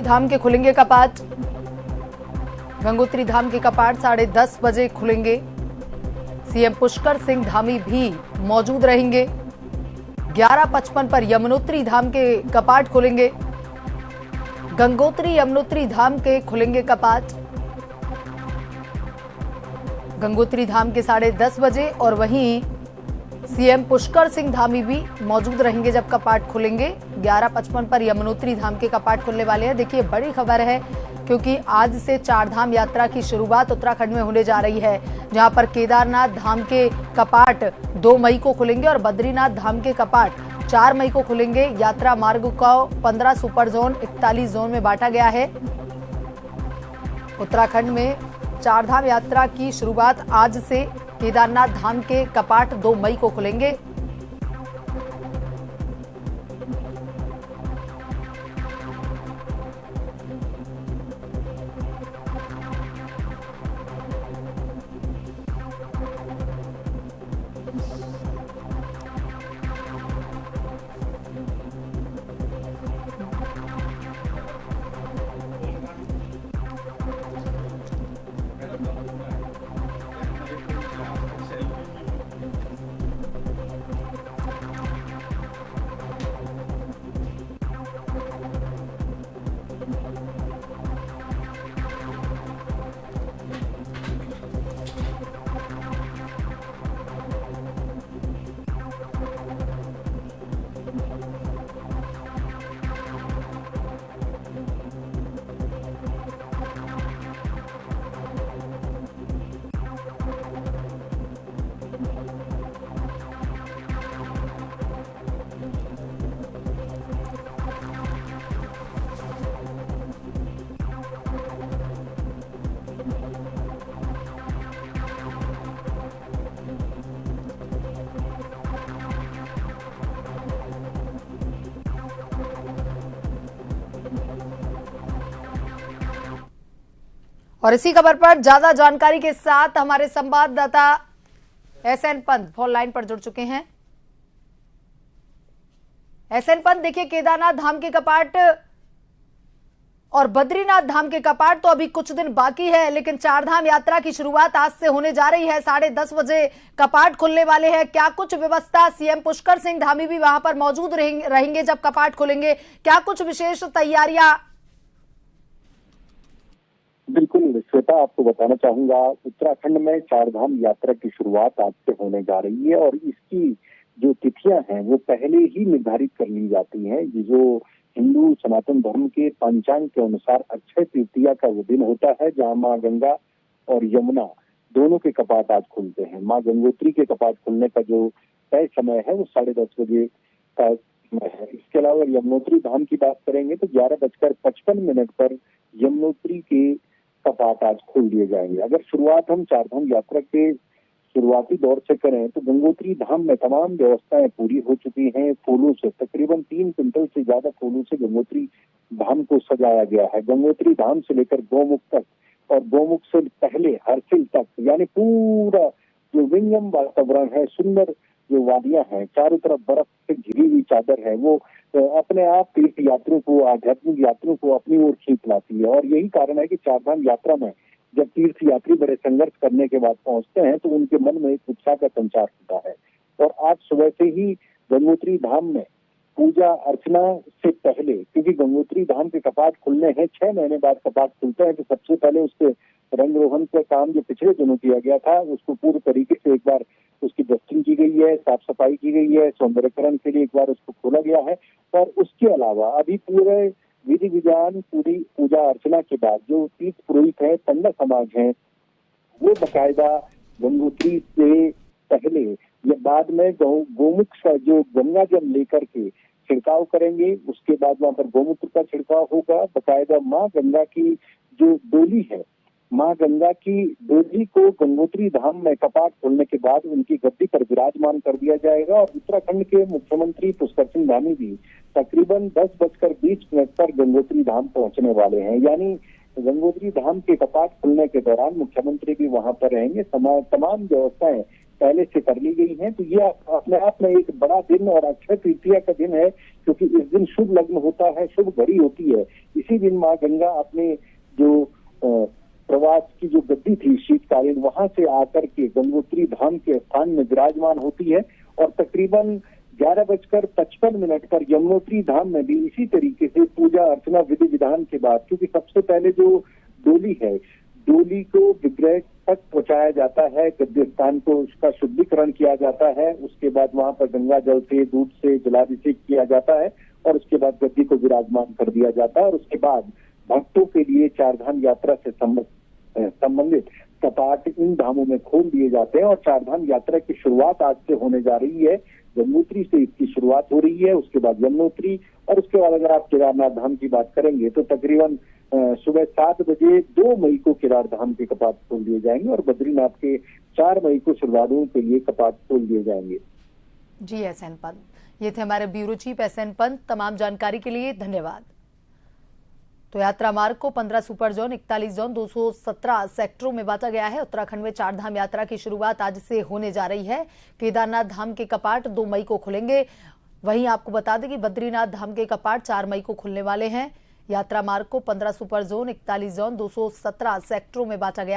धाम के खुलेंगे कपाट। गंगोत्री धाम के कपाट 10:30 बजे खुलेंगे। सीएम पुष्कर सिंह धामी भी मौजूद रहेंगे। 11:55 पर यमुनोत्री धाम के कपाट खुलेंगे। गंगोत्री यमुनोत्री धाम के खुलेंगे कपाट गंगोत्री धाम के 10:30 बजे, और वहीं सीएम पुष्कर सिंह धामी भी मौजूद रहेंगे जब कपाट खुलेंगे। 11:55 पर यमुनोत्री धाम के कपाट खुलने वाले हैं। देखिए, बड़ी खबर है क्योंकि आज से चारधाम यात्रा की शुरुआत उत्तराखंड में होने जा रही है, जहां पर केदारनाथ धाम के कपाट 2 मई को खुलेंगे और बद्रीनाथ धाम के कपाट 4 मई को खुलेंगे। यात्रा मार्ग को 15 सुपर जोन 41 जोन में बांटा गया है। उत्तराखंड में चारधाम यात्रा की शुरुआत आज से। केदारनाथ धाम के कपाट 2 मई को खुलेंगे। और इसी खबर पर ज्यादा जानकारी के साथ हमारे संवाददाता एसएन पंत फोन लाइन पर जुड़ चुके हैं। एसएन पंत, देखिए, केदारनाथ धाम के कपाट और बद्रीनाथ धाम के कपाट तो अभी कुछ दिन बाकी है, लेकिन चारधाम यात्रा की शुरुआत आज से होने जा रही है। 10:30 बजे कपाट खुलने वाले हैं। क्या कुछ व्यवस्था, सीएम पुष्कर सिंह धामी भी वहां पर मौजूद रहेंगे जब कपाट खुलेंगे, क्या कुछ विशेष तैयारियां? बिल्कुल श्वेता, आपको बताना चाहूंगा, उत्तराखंड में चारधाम यात्रा की शुरुआत आज से होने जा रही है और इसकी जो तिथियां हैं वो पहले ही निर्धारित कर ली जाती हैं। ये जो हिंदू सनातन धर्म के पंचांग के अनुसार अक्षय तृतीया का वो दिन होता है जहां माँ गंगा और यमुना दोनों के कपाट आज खुलते हैं। माँ गंगोत्री के कपाट खुलने का जो तय समय है वो 10:30 बजे का समय है। इसके अलावा यमुनोत्री धाम की बात करेंगे तो 11:55 पर यमुनोत्री के कपाट आज खोल दिए जाएंगे। अगर शुरुआत हम चारधाम यात्रा के शुरुआती दौर से करें तो गंगोत्री धाम में तमाम व्यवस्थाएं पूरी हो चुकी हैं। फूलों से तकरीबन 3 क्विंटल से ज्यादा फूलों से गंगोत्री धाम को सजाया गया है। गंगोत्री धाम से लेकर गौमुख तक और गौमुख से पहले हरसिल तक, यानी पूरा जो विंगम वातावरण है, सुंदर जो वादियां हैं, चारों तरफ बर्फ से घिरी हुई चादर है, वो अपने आप तीर्थ यात्रियों को, आध्यात्मिक यात्रियों को अपनी ओर खींच लाती है। और यही कारण है कि चारधाम यात्रा में जब तीर्थ यात्री बड़े संघर्ष करने के बाद पहुंचते हैं तो उनके मन में एक उत्साह का संचार होता है। और आज सुबह से ही गंगोत्री धाम में पूजा अर्चना से पहले, क्योंकि गंगोत्री धाम के कपाट खुलने हैं, 6 महीने बाद कपाट खुलते हैं, तो सबसे पहले उसके रंग रोहन का काम जो पिछले दिनों किया गया था उसको पूर्ण तरीके से एक बार उसकी डस्टिंग की गई है, साफ सफाई की गई है, सौंदर्यकरण के लिए एक बार उसको खोला गया है। और उसके अलावा अभी पूरे विधि विधान, पूरी पूजा अर्चना के बाद जो तीर्थ पुरोहित है, पंडित समाज है, वो बकायदा गंगोत्री से पहले या बाद में गोमुख का जो गंगा जल लेकर के छिड़काव करेंगे। उसके बाद वहां पर गोमूत्र का छिड़काव होगा। बकायदा माँ गंगा की जो डोली है, माँ गंगा की डोली को गंगोत्री धाम में कपाट खोलने के बाद उनकी गद्दी पर विराजमान कर दिया जाएगा। और उत्तराखंड के मुख्यमंत्री पुष्कर सिंह धामी भी तकरीबन 10:20 पर गंगोत्री धाम पहुंचने वाले हैं। यानी गंगोत्री धाम के कपाट खुलने के दौरान मुख्यमंत्री भी वहां पर रहेंगे। तमाम व्यवस्थाएं पहले से कर ली गई हैं। तो ये अपने आप में एक बड़ा दिन और अक्षय तृतीया का दिन है, क्योंकि इस दिन शुभ लग्न होता है, शुभ घड़ी होती है। इसी दिन माँ गंगा अपने जो प्रवास की जो गद्दी थी शीतकालीन, वहां से आकर के गंगोत्री धाम के स्थान में विराजमान होती है और तकरीबन 11:55 पर यमुनोत्री धाम में भी इसी तरीके से पूजा अर्चना विधि विधान के बाद, क्योंकि सबसे पहले जो डोली है, डोली को विग्रह तक पहुंचाया जाता है, गद्दी स्थान को उसका शुद्धिकरण किया जाता है, उसके बाद वहां पर गंगा जल से दूध से जलाभिषेक किया जाता है और उसके बाद गद्दी को विराजमान कर दिया जाता है। और उसके बाद भक्तों के लिए चारधाम यात्रा से संबंधित कपाट इन धामों में खोल दिए जाते हैं और चारधाम यात्रा की शुरुआत आज से होने जा रही है। गंगोत्री से इसकी शुरुआत हो रही है, उसके बाद यमुनोत्री और उसके बाद अगर आप केदारनाथ धाम की बात करेंगे तो तकरीबन सुबह 7 बजे 2 मई को केदार धाम के कपाट खोल दिए जाएंगे और बद्रीनाथ के 4 मई को श्रद्धालुओं के लिए कपाट खोल दिए जाएंगे। जी एसएन पंत, ये थे हमारे ब्यूरो चीफ एसएन पंत। तमाम जानकारी के लिए धन्यवाद। तो यात्रा मार्ग को 15 सुपर जोन, 41 जोन, 217 सेक्टरों में बांटा गया है। उत्तराखंड में चारधाम यात्रा की शुरुआत आज से होने जा रही है। केदारनाथ धाम के कपाट 2 मई को खुलेंगे। वहीं आपको बता दें कि बद्रीनाथ धाम के कपाट 4 मई को खुलने वाले हैं। यात्रा मार्ग को 15 सुपर जोन, 41 जोन, 217 सेक्टरों में बांटा गया।